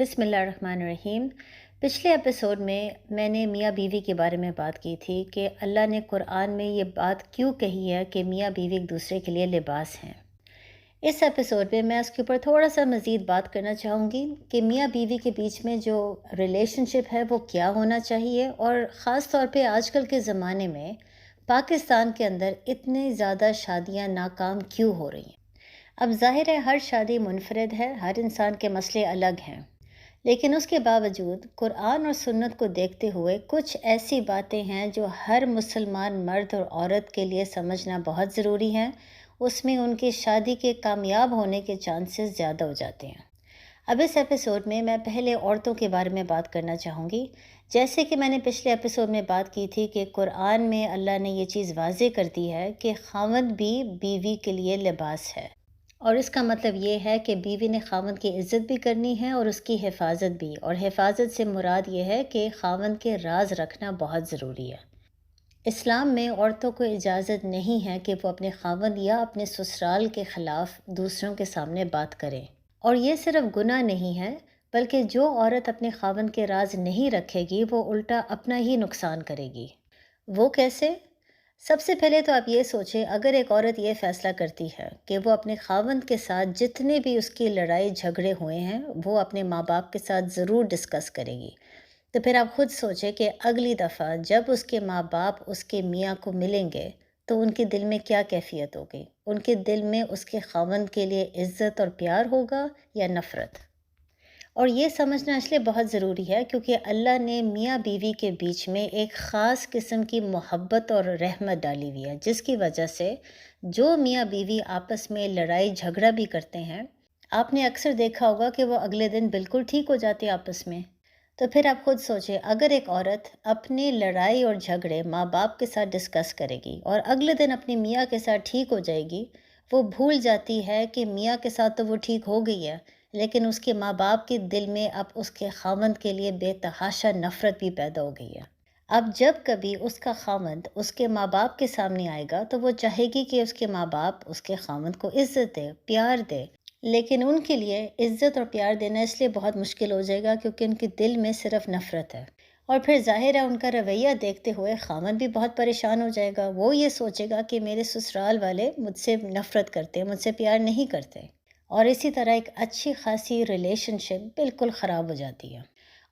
بسم اللہ الرحمن الرحیم۔ پچھلے ایپیسوڈ میں میں نے میاں بیوی کے بارے میں بات کی تھی کہ اللہ نے قرآن میں یہ بات کیوں کہی ہے کہ میاں بیوی ایک دوسرے کے لیے لباس ہیں۔ اس ایپیسوڈ میں اس کے اوپر تھوڑا سا مزید بات کرنا چاہوں گی کہ میاں بیوی کے بیچ میں جو ریلیشن شپ ہے وہ کیا ہونا چاہیے، اور خاص طور پہ آج کل کے زمانے میں پاکستان کے اندر اتنی زیادہ شادیاں ناکام کیوں ہو رہی ہیں۔ اب ظاہر ہے ہر شادی منفرد ہے، ہر انسان کے مسئلے الگ ہیں، لیکن اس کے باوجود قرآن اور سنت کو دیکھتے ہوئے کچھ ایسی باتیں ہیں جو ہر مسلمان مرد اور عورت کے لیے سمجھنا بہت ضروری ہیں۔ اس میں ان کی شادی کے کامیاب ہونے کے چانسز زیادہ ہو جاتے ہیں۔ اب اس ایپیسوڈ میں پہلے عورتوں کے بارے میں بات کرنا چاہوں گی۔ جیسے کہ میں نے پچھلے ایپیسوڈ میں بات کی تھی کہ قرآن میں اللہ نے یہ چیز واضح کر دی ہے کہ خاوند بھی بیوی کے لیے لباس ہے، اور اس کا مطلب یہ ہے کہ بیوی نے خاوند کی عزت بھی کرنی ہے اور اس کی حفاظت بھی، اور حفاظت سے مراد یہ ہے کہ خاوند کے راز رکھنا بہت ضروری ہے۔ اسلام میں عورتوں کو اجازت نہیں ہے کہ وہ اپنے خاوند یا اپنے سسرال کے خلاف دوسروں کے سامنے بات کریں، اور یہ صرف گناہ نہیں ہے بلکہ جو عورت اپنے خاوند کے راز نہیں رکھے گی وہ الٹا اپنا ہی نقصان کرے گی۔ وہ کیسے؟ سب سے پہلے تو آپ یہ سوچیں، اگر ایک عورت یہ فیصلہ کرتی ہے کہ وہ اپنے خاوند کے ساتھ جتنے بھی اس کی لڑائی جھگڑے ہوئے ہیں وہ اپنے ماں باپ کے ساتھ ضرور ڈسکس کرے گی، تو پھر آپ خود سوچیں کہ اگلی دفعہ جب اس کے ماں باپ اس کے میاں کو ملیں گے تو ان کے دل میں کیا کیفیت ہوگی؟ ان کے دل میں اس کے خاوند کے لیے عزت اور پیار ہوگا یا نفرت؟ اور یہ سمجھنا اس لیے بہت ضروری ہے کیونکہ اللہ نے میاں بیوی کے بیچ میں ایک خاص قسم کی محبت اور رحمت ڈالی ہوئی ہے، جس کی وجہ سے جو میاں بیوی آپس میں لڑائی جھگڑا بھی کرتے ہیں، آپ نے اکثر دیکھا ہوگا کہ وہ اگلے دن بالکل ٹھیک ہو جاتے ہیں آپس میں۔ تو پھر آپ خود سوچیں، اگر ایک عورت اپنی لڑائی اور جھگڑے ماں باپ کے ساتھ ڈسکس کرے گی اور اگلے دن اپنی میاں کے ساتھ ٹھیک ہو جائے گی، وہ بھول جاتی ہے کہ میاں کے ساتھ تو وہ ٹھیک ہو گئی ہے، لیکن اس کے ماں باپ کے دل میں اب اس کے خاوند کے لیے بے تحاشا نفرت بھی پیدا ہو گئی ہے۔ اب جب کبھی اس کا خاوند اس کے ماں باپ کے سامنے آئے گا تو وہ چاہے گی کہ اس کے ماں باپ اس کے خاوند کو عزت دے، پیار دے، لیکن ان کے لیے عزت اور پیار دینا اس لیے بہت مشکل ہو جائے گا کیونکہ ان کے دل میں صرف نفرت ہے۔ اور پھر ظاہر ہے ان کا رویہ دیکھتے ہوئے خاوند بھی بہت پریشان ہو جائے گا۔ وہ یہ سوچے گا کہ میرے سسرال والے مجھ سے نفرت کرتے، مجھ سے پیار نہیں کرتے، اور اسی طرح ایک اچھی خاصی ریلیشن شپ بالکل خراب ہو جاتی ہے۔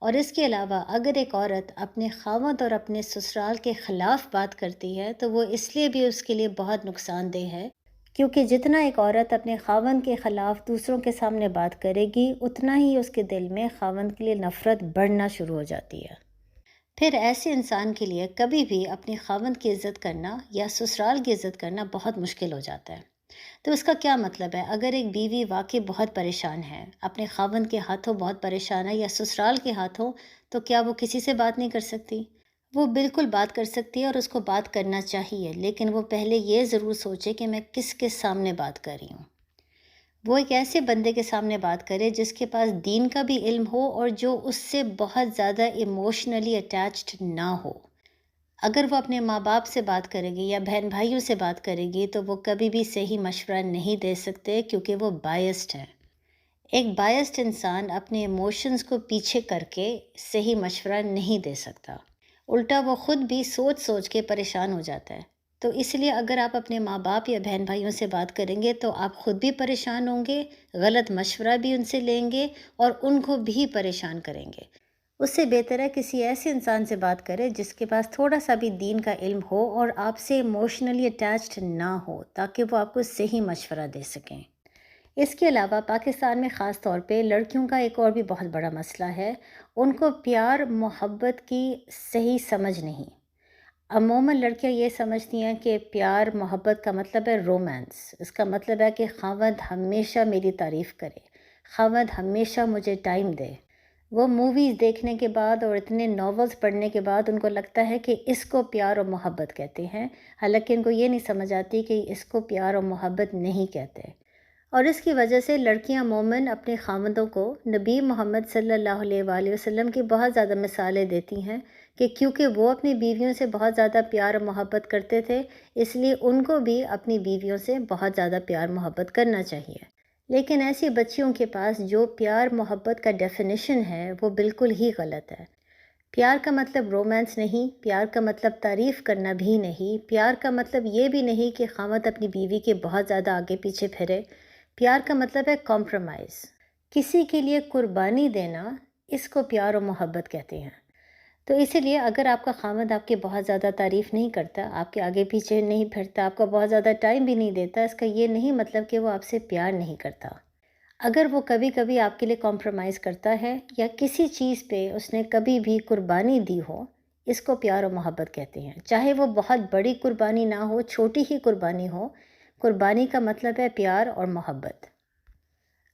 اور اس کے علاوہ اگر ایک عورت اپنے خاوند اور اپنے سسرال کے خلاف بات کرتی ہے تو وہ اس لیے بھی اس کے لیے بہت نقصان دہ ہے کیونکہ جتنا ایک عورت اپنے خاوند کے خلاف دوسروں کے سامنے بات کرے گی اتنا ہی اس کے دل میں خاوند کے لیے نفرت بڑھنا شروع ہو جاتی ہے۔ پھر ایسے انسان کے لیے کبھی بھی اپنے خاوند کی عزت کرنا یا سسرال کی عزت کرنا بہت مشکل ہو جاتا ہے۔ تو اس کا کیا مطلب ہے؟ اگر ایک بیوی واقعی بہت پریشان ہے، اپنے خاوند کے ہاتھوں بہت پریشان ہے یا سسرال کے ہاتھوں، تو کیا وہ کسی سے بات نہیں کر سکتی؟ وہ بالکل بات کر سکتی ہے اور اس کو بات کرنا چاہیے، لیکن وہ پہلے یہ ضرور سوچے کہ میں کس کے سامنے بات کر رہی ہوں۔ وہ ایک ایسے بندے کے سامنے بات کرے جس کے پاس دین کا بھی علم ہو اور جو اس سے بہت زیادہ ایموشنلی اٹیچڈ نہ ہو۔ اگر وہ اپنے ماں باپ سے بات کرے گی یا بہن بھائیوں سے بات کرے گی تو وہ کبھی بھی صحیح مشورہ نہیں دے سکتے کیونکہ وہ بائسڈ ہیں۔ ایک بائسڈ انسان اپنے ایموشنز کو پیچھے کر کے صحیح مشورہ نہیں دے سکتا، الٹا وہ خود بھی سوچ سوچ کے پریشان ہو جاتا ہے۔ تو اس لیے اگر آپ اپنے ماں باپ یا بہن بھائیوں سے بات کریں گے تو آپ خود بھی پریشان ہوں گے، غلط مشورہ بھی ان سے لیں گے اور ان کو بھی پریشان کریں گے۔ اس سے بہتر ہے کسی ایسے انسان سے بات کرے جس کے پاس تھوڑا سا بھی دین کا علم ہو اور آپ سے ایموشنلی اٹیچڈ نہ ہو، تاکہ وہ آپ کو صحیح مشورہ دے سکیں۔ اس کے علاوہ پاکستان میں خاص طور پہ لڑکیوں کا ایک اور بھی بہت بڑا مسئلہ ہے، ان کو پیار محبت کی صحیح سمجھ نہیں۔ عموماً لڑکیاں یہ سمجھتی ہیں کہ پیار محبت کا مطلب ہے رومانس، اس کا مطلب ہے کہ خاوند ہمیشہ میری تعریف کرے، خاوند ہمیشہ مجھے ٹائم دے۔ وہ موویز دیکھنے کے بعد اور اتنے ناولز پڑھنے کے بعد ان کو لگتا ہے کہ اس کو پیار اور محبت کہتے ہیں، حالانکہ ان کو یہ نہیں سمجھ آتی کہ اس کو پیار اور محبت نہیں کہتے۔ اور اس کی وجہ سے لڑکیاں عموماً اپنے خاوندوں کو نبی محمد صلی اللہ علیہ وآلہ وسلم کی بہت زیادہ مثالیں دیتی ہیں کہ کیونکہ وہ اپنی بیویوں سے بہت زیادہ پیار اور محبت کرتے تھے، اس لیے ان کو بھی اپنی بیویوں سے بہت زیادہ پیار محبت کرنا چاہیے۔ لیکن ایسی بچیوں کے پاس جو پیار محبت کا ڈیفینیشن ہے وہ بالکل ہی غلط ہے۔ پیار کا مطلب رومانس نہیں، پیار کا مطلب تعریف کرنا بھی نہیں، پیار کا مطلب یہ بھی نہیں کہ خاوند اپنی بیوی کے بہت زیادہ آگے پیچھے پھرے۔ پیار کا مطلب ہے کمپرومائز، کسی کے لیے قربانی دینا، اس کو پیار و محبت کہتے ہیں۔ تو اسی لیے اگر آپ کا خاوند آپ کی بہت زیادہ تعریف نہیں کرتا، آپ کے آگے پیچھے نہیں پھرتا، آپ کو بہت زیادہ ٹائم بھی نہیں دیتا، اس کا یہ نہیں مطلب کہ وہ آپ سے پیار نہیں کرتا۔ اگر وہ کبھی کبھی آپ کے لیے کمپرومائز کرتا ہے یا کسی چیز پہ اس نے کبھی بھی قربانی دی ہو، اس کو پیار و محبت کہتے ہیں۔ چاہے وہ بہت بڑی قربانی نہ ہو، چھوٹی ہی قربانی ہو، قربانی کا مطلب ہے پیار اور محبت۔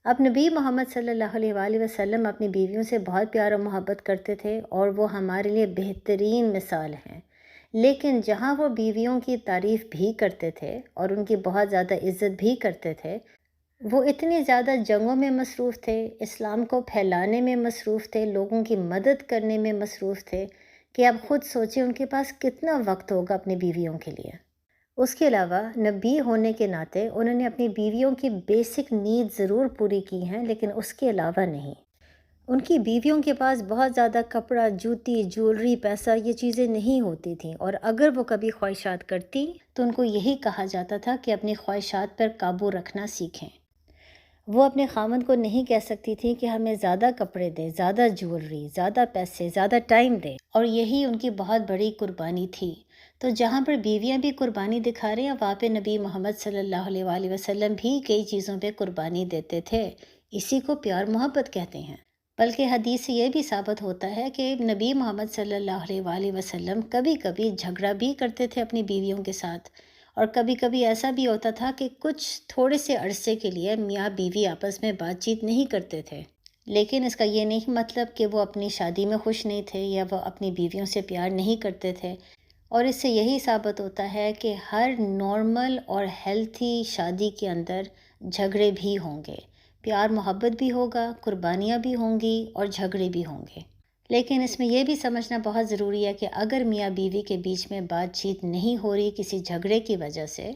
اب نبی محمد صلی اللہ علیہ وآلہ وسلم اپنی بیویوں سے بہت پیار و محبت کرتے تھے اور وہ ہمارے لیے بہترین مثال ہیں، لیکن جہاں وہ بیویوں کی تعریف بھی کرتے تھے اور ان کی بہت زیادہ عزت بھی کرتے تھے، وہ اتنی زیادہ جنگوں میں مصروف تھے، اسلام کو پھیلانے میں مصروف تھے، لوگوں کی مدد کرنے میں مصروف تھے کہ آپ خود سوچیں ان کے پاس کتنا وقت ہوگا اپنی بیویوں کے لیے۔ اس کے علاوہ نبی ہونے کے ناطے انہوں نے اپنی بیویوں کی بیسک نیڈ ضرور پوری کی ہیں، لیکن اس کے علاوہ نہیں۔ ان کی بیویوں کے پاس بہت زیادہ کپڑا، جوتی، جولری، پیسہ، یہ چیزیں نہیں ہوتی تھیں، اور اگر وہ کبھی خواہشات کرتی تو ان کو یہی کہا جاتا تھا کہ اپنی خواہشات پر قابو رکھنا سیکھیں۔ وہ اپنے خاوند کو نہیں کہہ سکتی تھی کہ ہمیں زیادہ کپڑے دے، زیادہ جولری، زیادہ پیسے، زیادہ ٹائم دے، اور یہی ان کی بہت بڑی قربانی تھی۔ تو جہاں پر بیویاں بھی قربانی دکھا رہی ہیں، وہاں پہ نبی محمد صلی اللہ علیہ وآلہ وسلم بھی کئی چیزوں پہ قربانی دیتے تھے۔ اسی کو پیار محبت کہتے ہیں۔ بلکہ حدیث سے یہ بھی ثابت ہوتا ہے کہ نبی محمد صلی اللہ علیہ وآلہ وسلم کبھی کبھی جھگڑا بھی کرتے تھے اپنی بیویوں کے ساتھ، اور کبھی کبھی ایسا بھی ہوتا تھا کہ کچھ تھوڑے سے عرصے کے لیے میاں بیوی آپس میں بات چیت نہیں کرتے تھے، لیکن اس کا یہ نہیں مطلب کہ وہ اپنی شادی میں خوش نہیں تھے یا وہ اپنی بیویوں سے پیار نہیں کرتے تھے۔ اور اس سے یہی ثابت ہوتا ہے کہ ہر نارمل اور ہیلتھی شادی کے اندر جھگڑے بھی ہوں گے، پیار محبت بھی ہوگا، قربانیاں بھی ہوں گی اور جھگڑے بھی ہوں گے۔ لیکن اس میں یہ بھی سمجھنا بہت ضروری ہے کہ اگر میاں بیوی کے بیچ میں بات چیت نہیں ہو رہی کسی جھگڑے کی وجہ سے،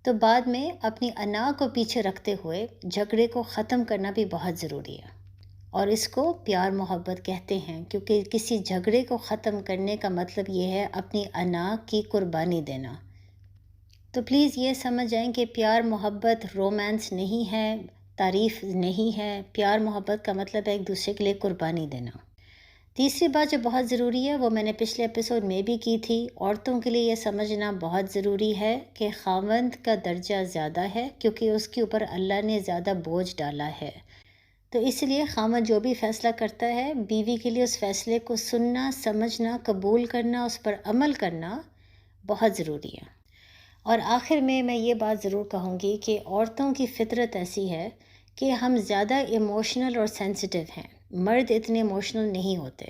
تو بعد میں اپنی انا کو پیچھے رکھتے ہوئے جھگڑے کو ختم کرنا بھی بہت ضروری ہے، اور اس کو پیار محبت کہتے ہیں، کیونکہ کسی جھگڑے کو ختم کرنے کا مطلب یہ ہے اپنی انا کی قربانی دینا۔ تو پلیز یہ سمجھ جائیں کہ پیار محبت رومانس نہیں ہے، تعریف نہیں ہے۔ پیار محبت کا مطلب ہے ایک دوسرے کے لیے قربانی دینا۔ تیسری بات جو بہت ضروری ہے وہ میں نے پچھلے ایپیسوڈ میں بھی کی تھی، عورتوں کے لیے یہ سمجھنا بہت ضروری ہے کہ خاوند کا درجہ زیادہ ہے کیونکہ اس کے اوپر اللہ نے زیادہ بوجھ ڈالا ہے۔ تو اس لیے خاوند جو بھی فیصلہ کرتا ہے، بیوی کے لیے اس فیصلے کو سننا، سمجھنا، قبول کرنا، اس پر عمل کرنا بہت ضروری ہے۔ اور آخر میں یہ بات ضرور کہوں گی کہ عورتوں کی فطرت ایسی ہے کہ ہم زیادہ ایموشنل اور سینسیٹیو ہیں، مرد اتنے ایموشنل نہیں ہوتے۔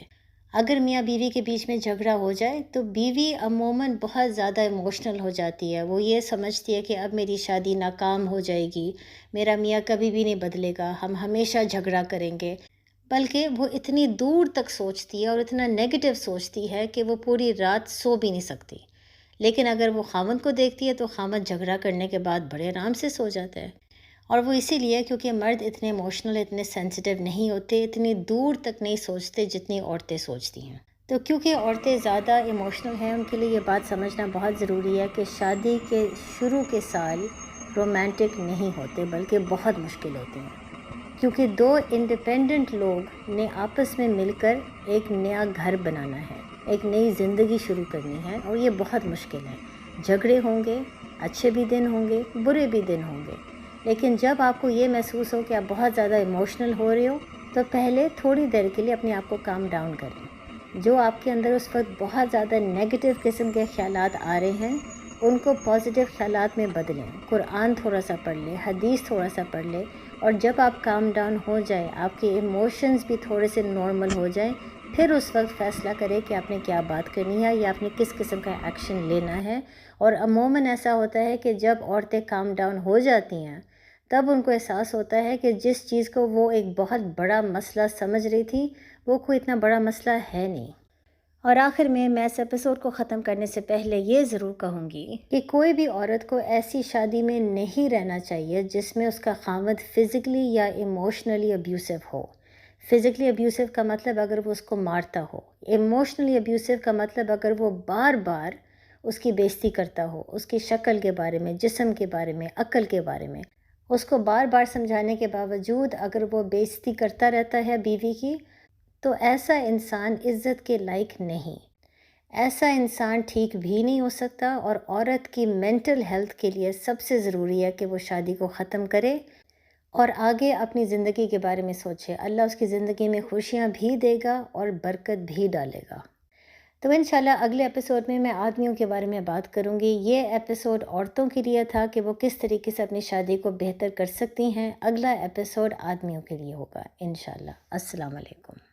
اگر میاں بیوی کے بیچ میں جھگڑا ہو جائے تو بیوی عموماً بہت زیادہ ایموشنل ہو جاتی ہے، وہ یہ سمجھتی ہے کہ اب میری شادی ناکام ہو جائے گی، میرا میاں کبھی بھی نہیں بدلے گا، ہم ہمیشہ جھگڑا کریں گے۔ بلکہ وہ اتنی دور تک سوچتی ہے اور اتنا نیگیٹو سوچتی ہے کہ وہ پوری رات سو بھی نہیں سکتی۔ لیکن اگر وہ خاوند کو دیکھتی ہے تو خاوند جھگڑا کرنے کے بعد بڑے آرام سے سو جاتا ہے، اور وہ اسی لیے کیونکہ مرد اتنے ایموشنل، اتنے سینسیٹیو نہیں ہوتے، اتنی دور تک نہیں سوچتے جتنی عورتیں سوچتی ہیں۔ تو کیونکہ عورتیں زیادہ ایموشنل ہیں، ان کے لیے یہ بات سمجھنا بہت ضروری ہے کہ شادی کے شروع کے سال رومانٹک نہیں ہوتے بلکہ بہت مشکل ہوتے ہیں، کیونکہ دو انڈیپینڈنٹ لوگ نے آپس میں مل کر ایک نیا گھر بنانا ہے، ایک نئی زندگی شروع کرنی ہے، اور یہ بہت مشکل ہے۔ جھگڑے ہوں گے، اچھے بھی دن ہوں گے، برے بھی دن ہوں گے، لیکن جب آپ کو یہ محسوس ہو کہ آپ بہت زیادہ ایموشنل ہو رہے ہو تو پہلے تھوڑی دیر کے لیے اپنے آپ کو کام ڈاؤن کریں۔ جو آپ کے اندر اس وقت بہت زیادہ نیگیٹو قسم کے خیالات آ رہے ہیں، ان کو پازیٹیو خیالات میں بدلیں، قرآن تھوڑا سا پڑھ لیں، حدیث تھوڑا سا پڑھ لیں، اور جب آپ کام ڈاؤن ہو جائے، آپ کے ایموشنز بھی تھوڑے سے نارمل ہو جائیں، پھر اس وقت فیصلہ کریں کہ آپ نے کیا بات کرنی ہے یا آپ نے کس قسم کا ایکشن لینا ہے۔ اور عموماً ایسا ہوتا ہے کہ جب عورتیں کام ڈاؤن ہو جاتی ہیں تب ان کو احساس ہوتا ہے کہ جس چیز کو وہ ایک بہت بڑا مسئلہ سمجھ رہی تھی وہ کوئی اتنا بڑا مسئلہ ہے نہیں، اور آخر میں اس ایپیسوڈ کو ختم کرنے سے پہلے یہ ضرور کہوں گی کہ کوئی بھی عورت کو ایسی شادی میں نہیں رہنا چاہیے جس میں اس کا خاوند فزیکلی یا ایموشنلی ابیوسو ہو۔ فزیکلی ابیوسو کا مطلب اگر وہ اس کو مارتا ہو، ایموشنلی ابیوسو کا مطلب اگر وہ بار بار اس کی بےعزتی کرتا ہو، اس کی شکل کے بارے میں، جسم کے بارے میں، عقل کے بارے میں، اس کو بار بار سمجھانے کے باوجود اگر وہ بےعزتی کرتا رہتا ہے بیوی کی، تو ایسا انسان عزت کے لائق نہیں۔ ایسا انسان ٹھیک بھی نہیں ہو سکتا، اور عورت کی مینٹل ہیلتھ کے لیے سب سے ضروری ہے کہ وہ شادی کو ختم کرے اور آگے اپنی زندگی کے بارے میں سوچے۔ اللہ اس کی زندگی میں خوشیاں بھی دے گا اور برکت بھی ڈالے گا۔ تو انشاءاللہ اگلے ایپیسوڈ میں آدمیوں کے بارے میں بات کروں گی۔ یہ ایپیسوڈ عورتوں کے لیے تھا کہ وہ کس طریقے سے اپنی شادی کو بہتر کر سکتی ہیں۔ اگلا ایپیسوڈ آدمیوں کے لیے ہوگا انشاءاللہ۔ السلام علیکم۔